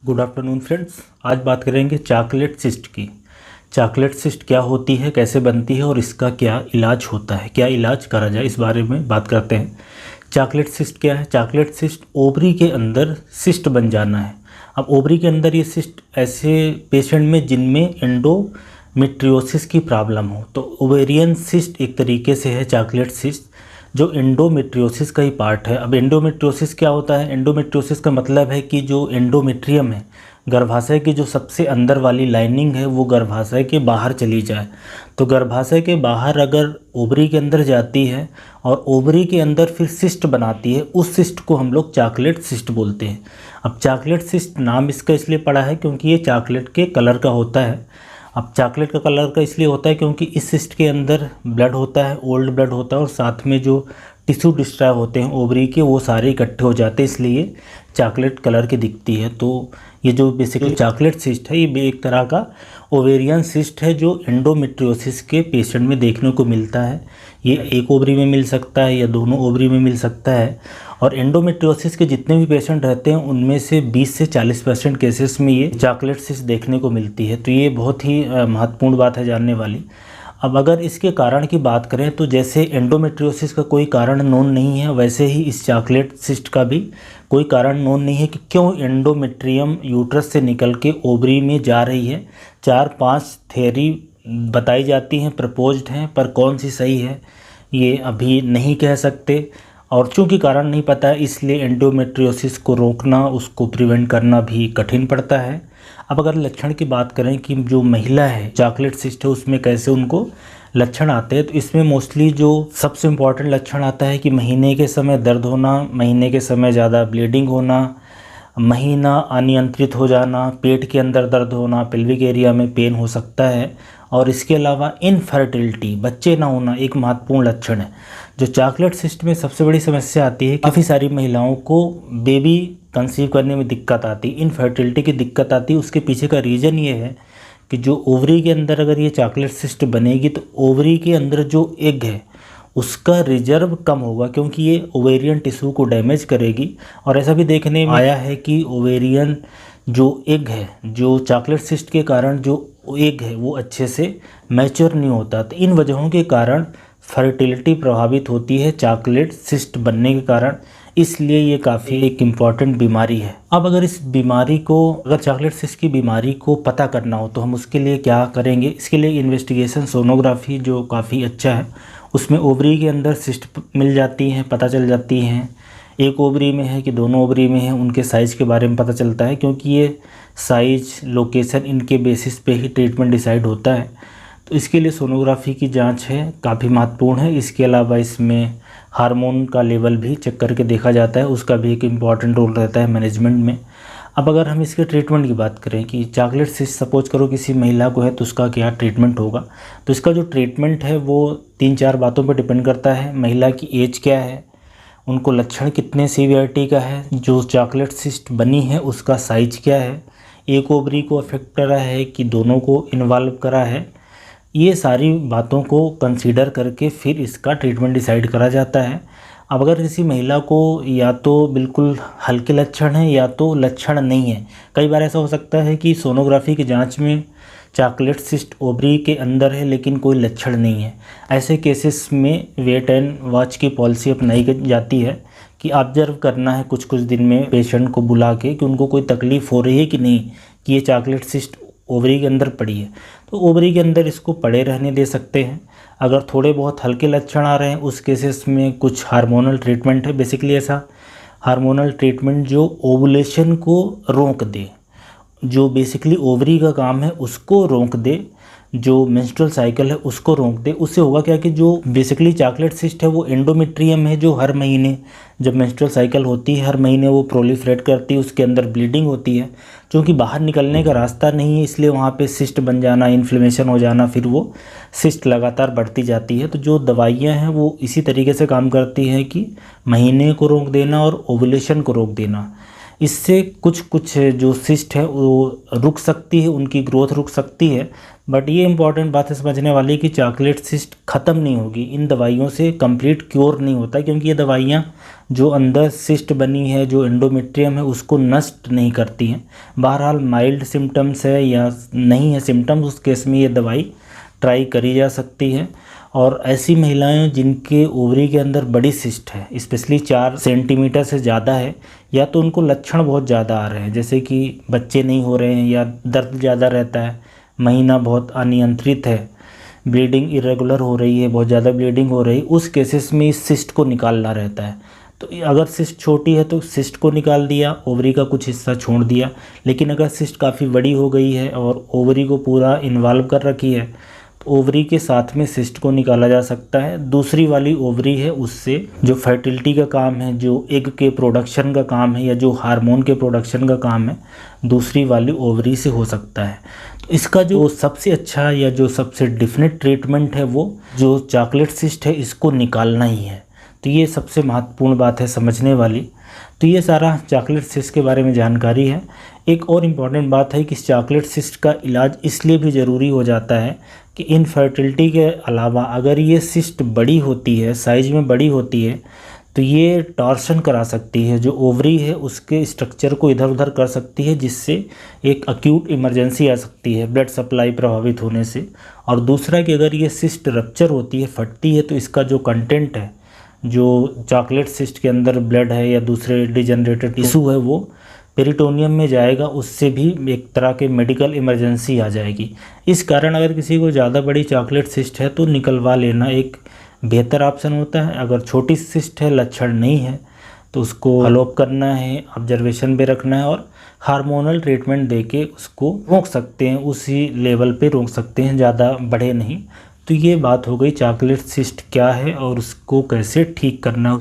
Good afternoon friends. आज बात करेंगे चॉकलेट सिस्ट की। चॉकलेट सिस्ट क्या होती है, कैसे बनती है और इसका क्या इलाज होता है, क्या इलाज करा जाए, इस बारे में बात करते हैं। चॉकलेट सिस्ट क्या है? चॉकलेट सिस्ट ओवरी के अंदर सिस्ट बन जाना है। अब ओवरी के अंदर ये सिस्ट ऐसे पेशेंट में जिनमें एंडोमेट्रियोसिस की प्रॉब्लम हो, तो ओवेरियन सिस्ट एक तरीके से है चॉकलेट सिस्ट, जो एंडोमेट्रियोसिस का ही पार्ट है। अब एंडोमेट्रियोसिस क्या होता है? एंडोमेट्रियोसिस का मतलब है कि जो एंडोमेट्रियम है, गर्भाशय की जो सबसे अंदर वाली लाइनिंग है, वो गर्भाशय के बाहर चली जाए। तो गर्भाशय के बाहर अगर ओवरी के अंदर जाती है और ओवरी के अंदर फिर सिस्ट बनाती है, उस सिस्ट को हम लोग चॉकलेट सिस्ट बोलते हैं। अब चॉकलेट सिस्ट नाम इसका इसलिए पड़ा है क्योंकि ये चॉकलेट के कलर का होता है। अब चॉकलेट का कलर का इसलिए होता है क्योंकि इस सिस्ट के अंदर ब्लड होता है, ओल्ड ब्लड होता है, और साथ में जो टिश्यू डिस्ट्रॉय होते हैं ओवरी के, वो सारे इकट्ठे हो जाते हैं, इसलिए चॉकलेट कलर की दिखती है। तो ये जो बेसिकली चॉकलेट सिस्ट है, ये एक तरह का ओवेरियन सिस्ट है जो एंडोमेट्रियोसिस के पेशेंट में देखने को मिलता है। ये एक ओवरी में मिल सकता है या दोनों ओवरी में मिल सकता है। और एंडोमेट्रियोसिस के जितने भी पेशेंट रहते हैं उनमें से 20 से 40% केसेस में ये चॉकलेट सिस्ट देखने को मिलती है। तो ये बहुत ही महत्वपूर्ण बात है जानने वाली। अब अगर इसके कारण की बात करें तो जैसे एंडोमेट्रियोसिस का कोई कारण नोन नहीं है, वैसे ही इस चॉकलेट सिस्ट का भी कोई कारण नोन नहीं है कि क्यों एंडोमेट्रियम यूट्रस से निकल के ओवरी में जा रही है। 4-5 थ्योरी बताई जाती हैं, प्रपोज्ड हैं, पर कौन सी सही है ये अभी नहीं कह सकते। और चूंकि कारण नहीं पता है, इसलिए एंडोमेट्रियोसिस को रोकना, उसको प्रिवेंट करना भी कठिन पड़ता है। अब अगर लक्षण की बात करें कि जो महिला है चॉकलेट सिस्ट है उसमें कैसे उनको लक्षण आते हैं, तो इसमें मोस्टली जो सबसे इम्पॉर्टेंट लक्षण आता है कि महीने के समय दर्द होना, महीने के समय ज़्यादा ब्लीडिंग होना, महीना अनियंत्रित हो जाना, पेट के अंदर दर्द होना, पेल्विक एरिया में पेन हो सकता है, और इसके अलावा इनफर्टिलिटी, बच्चे ना होना एक महत्वपूर्ण लक्षण है। जो चॉकलेट सिस्ट में सबसे बड़ी समस्या आती है, काफ़ी सारी महिलाओं को बेबी कंसीव करने में दिक्कत आती है, इनफर्टिलिटी की दिक्कत आती है। उसके पीछे का रीज़न ये है कि जो ओवरी के अंदर अगर ये चॉकलेट सिस्ट बनेगी तो ओवरी के अंदर जो एग है उसका रिजर्व कम होगा, क्योंकि ये ओवेरियन टिश्यू को डैमेज करेगी। और ऐसा भी देखने में आया है कि ओवेरियन जो एग है, जो चॉकलेट सिस्ट के कारण जो एग है वो अच्छे से मैच्योर नहीं होता। तो इन वजहों के कारण फर्टिलिटी प्रभावित होती है चॉकलेट सिस्ट बनने के कारण, इसलिए ये काफ़ी एक इम्पॉर्टेंट बीमारी है। अब अगर इस बीमारी को, अगर चॉकलेट सिस्ट की बीमारी को पता करना हो तो हम उसके लिए क्या करेंगे? इसके लिए इन्वेस्टिगेशन सोनोग्राफी जो काफ़ी अच्छा है, उसमें ओवरी के अंदर सिस्ट मिल जाती हैं, पता चल जाती हैं, एक ओवरी में है कि दोनों ओवरी में है, उनके साइज़ के बारे में पता चलता है, क्योंकि ये साइज, लोकेशन, इनके बेसिस पे ही ट्रीटमेंट डिसाइड होता है। तो इसके लिए सोनोग्राफी की जांच है, काफ़ी महत्वपूर्ण है। इसके अलावा इसमें हार्मोन का लेवल भी चेक करके देखा जाता है, उसका भी एक इम्पॉर्टेंट रोल रहता है मैनेजमेंट में। अब अगर हम इसके ट्रीटमेंट की बात करें कि चॉकलेट सिस्ट सपोज करो किसी महिला को है तो उसका क्या ट्रीटमेंट होगा, तो इसका जो ट्रीटमेंट है वो 3-4 बातों पर डिपेंड करता है। महिला की एज क्या है, उनको लक्षण कितने सीवियरिटी का है, जो चॉकलेट सिस्ट बनी है उसका साइज क्या है, एक ओवरी को अफेक्ट करा है कि दोनों को इन्वॉल्व करा है, ये सारी बातों को कंसीडर करके फिर इसका ट्रीटमेंट डिसाइड करा जाता है। अब अगर किसी महिला को या तो बिल्कुल हल्के लक्षण हैं या तो लक्षण नहीं है, कई बार ऐसा हो सकता है कि सोनोग्राफी की जांच में चॉकलेट सिस्ट ओवरी के अंदर है लेकिन कोई लक्षण नहीं है। ऐसे केसेस में वेट एंड वॉच की पॉलिसी अपनाई जाती है कि ऑब्जर्व करना है कुछ दिन में पेशेंट को बुला के कि उनको कोई तकलीफ़ हो रही है कि नहीं, कि ये चॉकलेट सिस्ट ओवरी के अंदर पड़ी है, तो ओवरी के अंदर इसको पड़े रहने दे सकते हैं। अगर थोड़े बहुत हल्के लक्षण आ रहे हैं उस केसेस में कुछ हार्मोनल ट्रीटमेंट है, बेसिकली ऐसा हार्मोनल ट्रीटमेंट जो ओवुलेशन को रोक दे, जो बेसिकली ओवरी का काम है उसको रोक दे, जो मेंस्ट्रुअल साइकिल है उसको रोक दे। उससे होगा क्या कि जो बेसिकली चॉकलेट सिस्ट है वो एंडोमेट्रियम है, जो हर महीने जब मेंस्ट्रुअल साइकिल होती है हर महीने वो प्रोलिफरेट करती है, उसके अंदर ब्लीडिंग होती है। क्योंकि बाहर निकलने का रास्ता नहीं है इसलिए वहाँ पे सिस्ट बन जाना, इन्फ्लेमेशन हो जाना, फिर वो सिस्ट लगातार बढ़ती जाती है। तो जो दवाइयाँ हैं वो इसी तरीके से काम करती हैं कि महीने को रोक देना और ओवुलेशन को रोक देना। इससे कुछ जो सिस्ट है वो रुक सकती है, उनकी ग्रोथ रुक सकती है। बट ये इंपॉर्टेंट बात है समझने वाली कि चॉकलेट सिस्ट ख़त्म नहीं होगी, इन दवाइयों से कंप्लीट क्योर नहीं होता, क्योंकि ये दवाइयाँ जो अंदर सिस्ट बनी है, जो एंडोमेट्रियम है, उसको नष्ट नहीं करती हैं। बहरहाल माइल्ड सिम्टम्स है या नहीं है सिम्टम्स, उस केस में ये दवाई ट्राई करी जा सकती है। और ऐसी महिलाएं जिनके ओवरी के अंदर बड़ी सिस्ट है, स्पेशली 4 सेंटीमीटर से ज़्यादा है, या तो उनको लक्षण बहुत ज़्यादा आ रहे हैं, जैसे कि बच्चे नहीं हो रहे हैं या दर्द ज़्यादा रहता है, महीना बहुत अनियंत्रित है, ब्लीडिंग इरेगुलर हो रही है, बहुत ज़्यादा ब्लीडिंग हो रही है, उस केसेस में इस सिस्ट को निकालना रहता है। तो अगर सिस्ट छोटी है तो सिस्ट को निकाल दिया, ओवरी का कुछ हिस्सा छोड़ दिया। लेकिन अगर सिस्ट काफ़ी बड़ी हो गई है और ओवरी को पूरा इन्वॉल्व कर रखी है, ओवरी के साथ में सिस्ट को निकाला जा सकता है। दूसरी वाली ओवरी है, उससे जो फर्टिलिटी का काम है, जो एग के प्रोडक्शन का काम है, या जो हार्मोन के प्रोडक्शन का काम है, दूसरी वाली ओवरी से हो सकता है। तो इसका जो सबसे अच्छा या जो सबसे डेफिनेट ट्रीटमेंट है, वो जो चॉकलेट सिस्ट है इसको निकालना ही है। तो ये सबसे महत्वपूर्ण बात है समझने वाली। तो ये सारा चॉकलेट सिस्ट के बारे में जानकारी है। एक और इम्पॉर्टेंट बात है कि चॉकलेट सिस्ट का इलाज इसलिए भी ज़रूरी हो जाता है कि इनफर्टिलिटी के अलावा अगर ये सिस्ट बड़ी होती है, साइज में बड़ी होती है, तो ये टॉर्शन करा सकती है, जो ओवरी है उसके स्ट्रक्चर को इधर उधर कर सकती है, जिससे एक अक्यूट इमरजेंसी आ सकती है ब्लड सप्लाई प्रभावित होने से। और दूसरा कि अगर ये सिस्ट रप्चर होती है, फटती है, तो इसका जो कंटेंट है, जो चॉकलेट सिस्ट के अंदर ब्लड है या दूसरे डिजेनरेटेड टिश्यू है, वो पेरिटोनियम में जाएगा, उससे भी एक तरह के मेडिकल इमरजेंसी आ जाएगी। इस कारण अगर किसी को ज़्यादा बड़ी चॉकलेट सिस्ट है तो निकलवा लेना एक बेहतर ऑप्शन होता है। अगर छोटी सिस्ट है, लक्षण नहीं है, तो उसको फॉलोअप करना है, ऑब्जर्वेशन पे रखना है और हार्मोनल ट्रीटमेंट देके उसको रोक सकते हैं, उसी लेवल पे रोक सकते हैं, ज़्यादा बढ़े नहीं। तो ये बात हो गई चॉकलेट सिस्ट क्या है और उसको कैसे ठीक करना है।